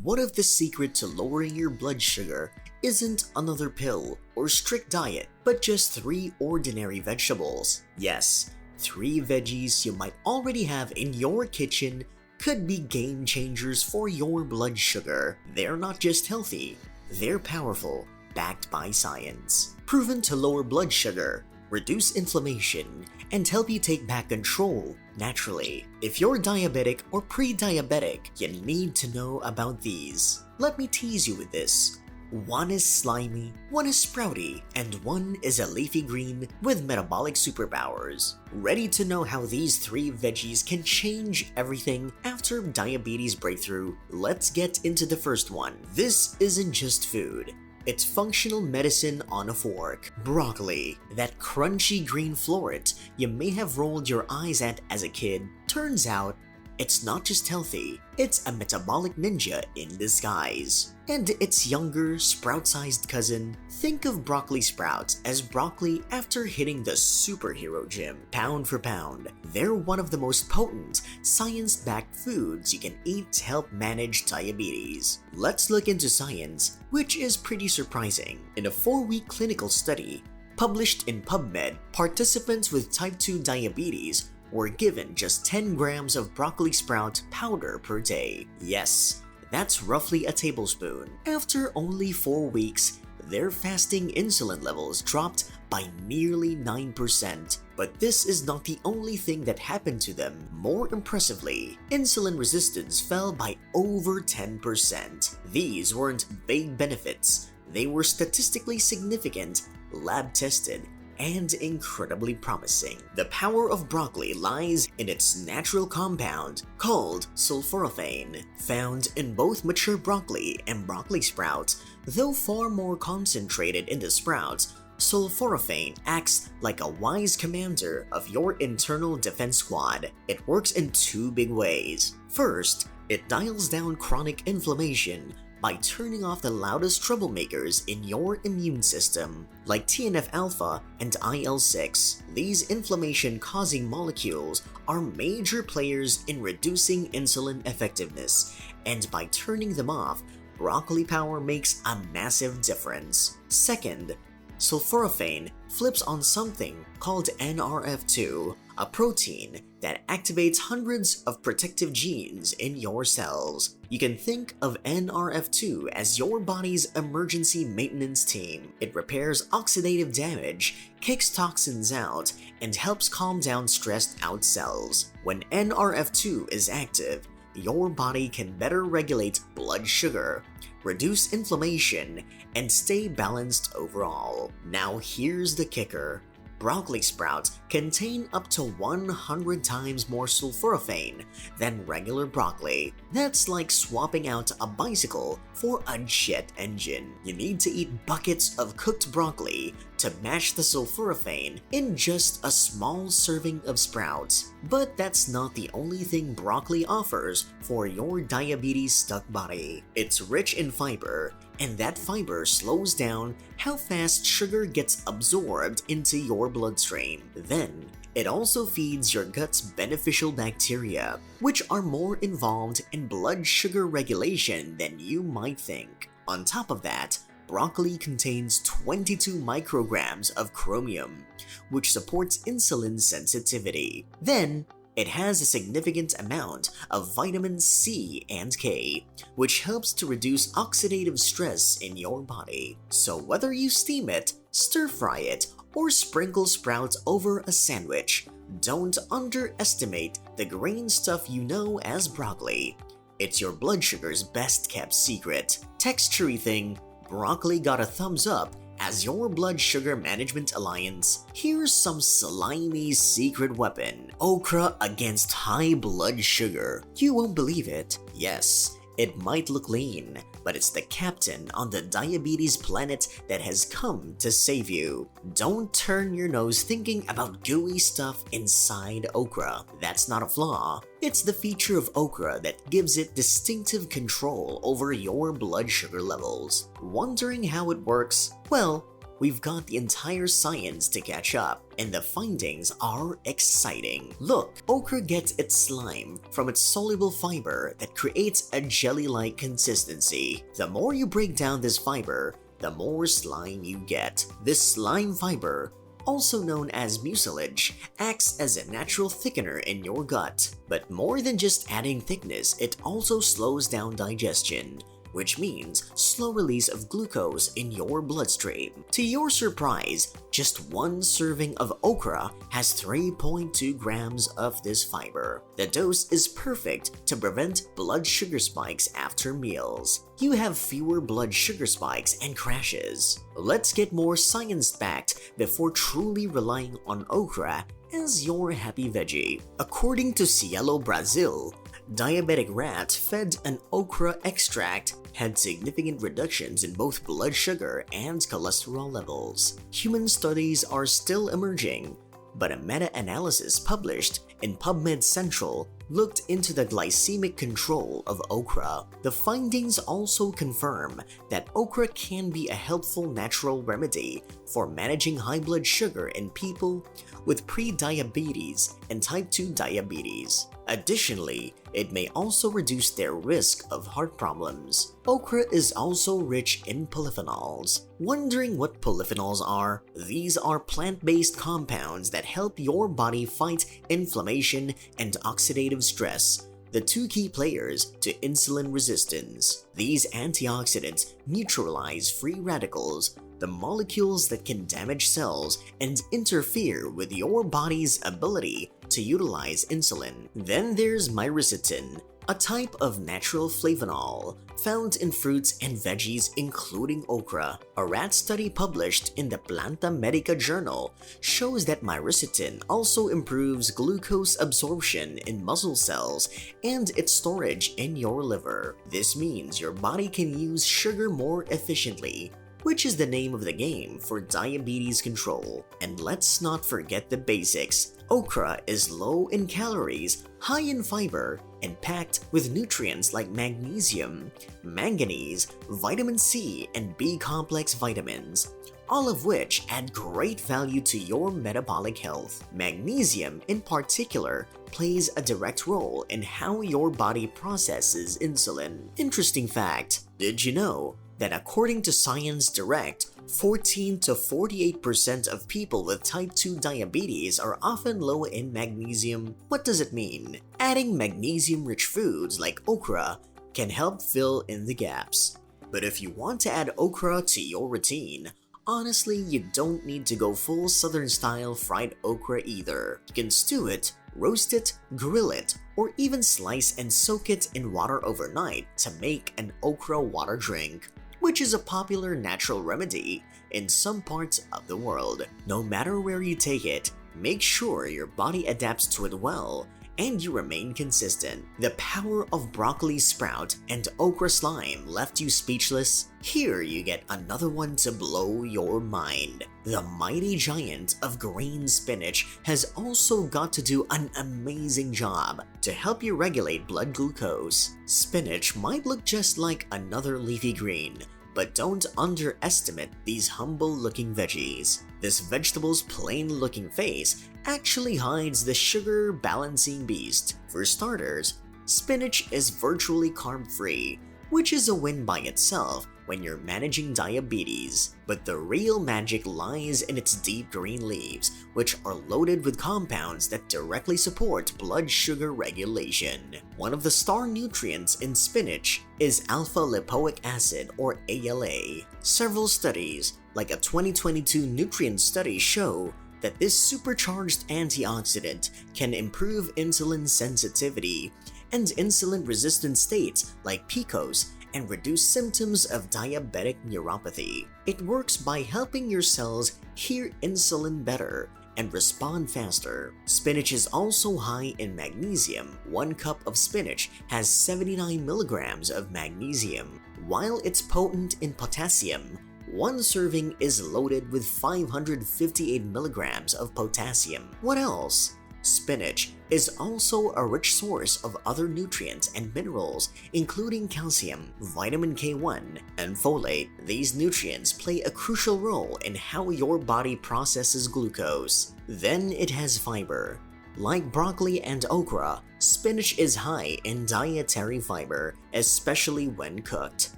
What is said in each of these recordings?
What if the secret to lowering your blood sugar isn't another pill or strict diet, but just 3 ordinary vegetables? Yes, 3 veggies you might already have in your kitchen could be game changers for your blood sugar. They're not just healthy, they're powerful, backed by science. Proven to lower blood sugar, reduce inflammation, and help you take back control naturally. If you're diabetic or pre-diabetic, you need to know about these. Let me tease you with this. 1 is slimy, 1 is sprouty, and 1 is a leafy green with metabolic superpowers. Ready to know how these 3 veggies can change everything after diabetes breakthrough? Let's get into the first one. This isn't just food. It's functional medicine on a fork. Broccoli, that crunchy green floret you may have rolled your eyes at as a kid. Turns out, it's not just healthy, it's a metabolic ninja in disguise. And its younger, sprout-sized cousin. Think of broccoli sprouts as broccoli after hitting the superhero gym. Pound for pound, they're one of the most potent, science-backed foods you can eat to help manage diabetes. Let's look into science, which is pretty surprising. In a 4-week clinical study, published in PubMed, participants with type 2 diabetes were given just 10 grams of broccoli sprout powder per day. Yes, that's roughly a tablespoon. After only 4 weeks, their fasting insulin levels dropped by nearly 9%. But this is not the only thing that happened to them. More impressively, insulin resistance fell by over 10%. These weren't vague benefits. They were statistically significant, lab-tested, and incredibly promising. The power of broccoli lies in its natural compound called sulforaphane, found in both mature broccoli and broccoli sprouts. Though far more concentrated in the sprouts, sulforaphane acts like a wise commander of your internal defense squad. It works in 2 big ways. First, it dials down chronic inflammation by turning off the loudest troublemakers in your immune system, like TNF-alpha and IL-6. These inflammation-causing molecules are major players in reducing insulin effectiveness, and by turning them off, broccoli power makes a massive difference. Second, sulforaphane flips on something called NRF2, a protein that activates hundreds of protective genes in your cells. You can think of NRF2 as your body's emergency maintenance team. It repairs oxidative damage, kicks toxins out, and helps calm down stressed out cells. When NRF2 is active, your body can better regulate blood sugar, reduce inflammation, and stay balanced overall. Now here's the kicker. Broccoli sprouts contain up to 100 times more sulforaphane than regular broccoli. That's like swapping out a bicycle for a jet engine. You need to eat buckets of cooked broccoli to match the sulforaphane in just a small serving of sprouts. But that's not the only thing broccoli offers for your diabetes-stuck body. It's rich in fiber, and that fiber slows down how fast sugar gets absorbed into your bloodstream. Then, it also feeds your gut's beneficial bacteria, which are more involved in blood sugar regulation than you might think. On top of that, broccoli contains 22 micrograms of chromium, which supports insulin sensitivity. Then, it has a significant amount of vitamin C and K, which helps to reduce oxidative stress in your body. So whether you steam it, stir-fry it, or sprinkle sprouts over a sandwich, don't underestimate the green stuff you know as broccoli. It's your blood sugar's best-kept secret. Textury thing, broccoli got a thumbs up as your blood sugar management alliance. Here's some slimy secret weapon. Okra against high blood sugar. You won't believe it. Yes, it might look lean, but it's the captain on the diabetes planet that has come to save you. Don't turn your nose thinking about gooey stuff inside okra. That's not a flaw. It's the feature of okra that gives it distinctive control over your blood sugar levels. Wondering how it works? Well, we've got the entire science to catch up, and the findings are exciting. Look, okra gets its slime from its soluble fiber that creates a jelly-like consistency. The more you break down this fiber, the more slime you get. This slime fiber, also known as mucilage, acts as a natural thickener in your gut. But more than just adding thickness, it also slows down digestion, which means slow release of glucose in your bloodstream. To your surprise, just one serving of okra has 3.2 grams of this fiber. The dose is perfect to prevent blood sugar spikes after meals. You have fewer blood sugar spikes and crashes. Let's get more science-backed before truly relying on okra as your happy veggie. According to Cielo Brazil, diabetic rats fed an okra extract had significant reductions in both blood sugar and cholesterol levels. Human studies are still emerging, but a meta-analysis published in PubMed Central looked into the glycemic control of okra. The findings also confirm that okra can be a helpful natural remedy for managing high blood sugar in people with pre-diabetes and type 2 diabetes. Additionally, it may also reduce their risk of heart problems. Okra is also rich in polyphenols. Wondering what polyphenols are? These are plant-based compounds that help your body fight inflammation and oxidative stress, the two key players to insulin resistance. These antioxidants neutralize free radicals, the molecules that can damage cells and interfere with your body's ability to utilize insulin. Then there's myricetin, a type of natural flavanol found in fruits and veggies including okra. A rat study published in the Planta Medica journal shows that myricetin also improves glucose absorption in muscle cells and its storage in your liver. This means your body can use sugar more efficiently, which is the name of the game for diabetes control. And let's not forget the basics. Okra is low in calories, high in fiber, and packed with nutrients like magnesium, manganese, vitamin C, and B-complex vitamins, all of which add great value to your metabolic health. Magnesium, in particular, plays a direct role in how your body processes insulin. Interesting fact, did you know that according to Science Direct, 14 to 48% of people with type 2 diabetes are often low in magnesium? What does it mean? Adding magnesium-rich foods like okra can help fill in the gaps. But if you want to add okra to your routine, honestly, you don't need to go full Southern-style fried okra either. You can stew it, roast it, grill it, or even slice and soak it in water overnight to make an okra water drink, which is a popular natural remedy in some parts of the world. No matter where you take it, make sure your body adapts to it well and you remain consistent. The power of broccoli sprout and okra slime left you speechless? Here you get another one to blow your mind. The mighty giant of green spinach has also got to do an amazing job to help you regulate blood glucose. Spinach might look just like another leafy green, but don't underestimate these humble-looking veggies. This vegetable's plain-looking face actually hides the sugar-balancing beast. For starters, spinach is virtually carb-free, which is a win by itself when you're managing diabetes. But the real magic lies in its deep green leaves, which are loaded with compounds that directly support blood sugar regulation. One of the star nutrients in spinach is alpha-lipoic acid, or ALA. Several studies, like a 2022 nutrient study, show that this supercharged antioxidant can improve insulin sensitivity and insulin-resistant states like PCOS and reduce symptoms of diabetic neuropathy. It works by helping your cells hear insulin better and respond faster. Spinach is also high in magnesium. 1 cup of spinach has 79 milligrams of magnesium. While it's potent in potassium, 1 serving is loaded with 558 milligrams of potassium. What else? Spinach is also a rich source of other nutrients and minerals, including calcium, vitamin K1, and folate. These nutrients play a crucial role in how your body processes glucose. Then it has fiber. Like broccoli and okra, spinach is high in dietary fiber, especially when cooked.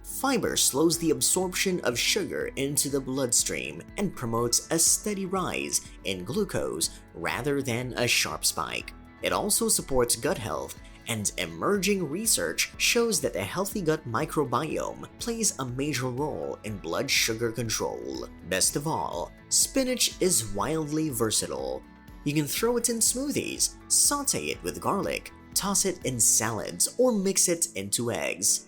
Fiber slows the absorption of sugar into the bloodstream and promotes a steady rise in glucose rather than a sharp spike. It also supports gut health, and emerging research shows that a healthy gut microbiome plays a major role in blood sugar control. Best of all, spinach is wildly versatile. You can throw it in smoothies, saute it with garlic, toss it in salads, or mix it into eggs.